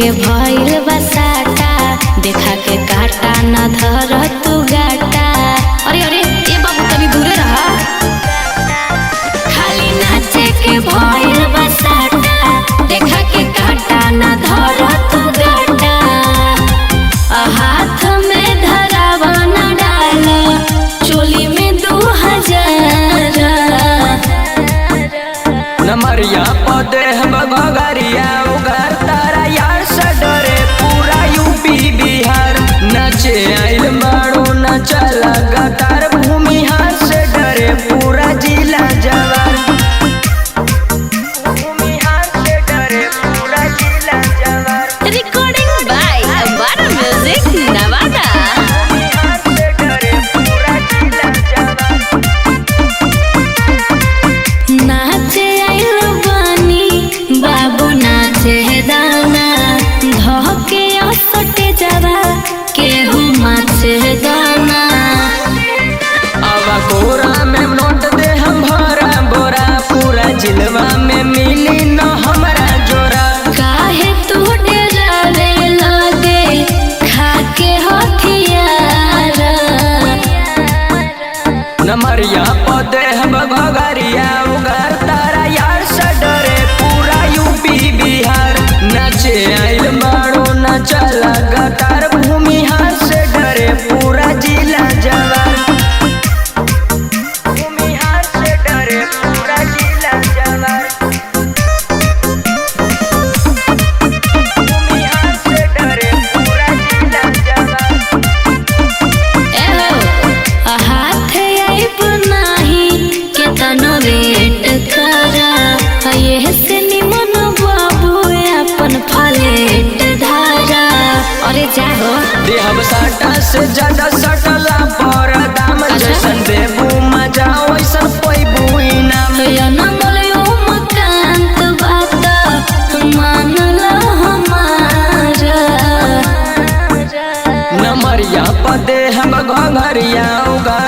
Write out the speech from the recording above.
के भइल बसाटा देखा के काटा न धर तू गाटा। अरे अरे ये बाबू तनी दूरे रहा। खाली नाचे के भइल बसाटा देखा के काटा न धर तू गाटा। हाथ में धरावा न डाल चोली में 2000 नमरिया पदे हम भगरिया उगर तारा यार से डरे पूरा यूपी बिहार। नचे आइल मारो नचा लगा तार भूमि हाथ से डरे पूरा जिला जवार। भूमि हाथ से डरे पूरा जिला जवार। Recording by Ambara music Nawada. भूमि हाथ से डरे पूरा जिला जवार। नाचे आइल बानी बाबू नाचे दाना धोके असटे जावा केहू माचे दाना। आवा कोरा में नोट दे हम भरा बोरा पूरा जिलवा में मिली न हमारा जोरा। काहे तू डरावे लगे खाके हथियार। नमरिया पदे हम भगरिया उगर तारा यार से डरे पूरा यूपी बिहार। नचे आइल मारो नचा लगा तार भूमि हाथ से डरे पूरा जिला जवार। भूमि हाथ से डरे पूरा जिला जवार। भूमि हाथ से डरे पूरा जिला जवार। एहो हाथ आइब नाही केतनो वेट करा। ये से निमन बाबू अपन फलेट धारा। अरे जाहो देहब साटा से ज्यादा सटला पर दाम जैसन देबू मजा वैसन पैबू इनाम। अनमोल उमकांत बात मान ला हमारा। नमरिया पदे हम घरिया उगा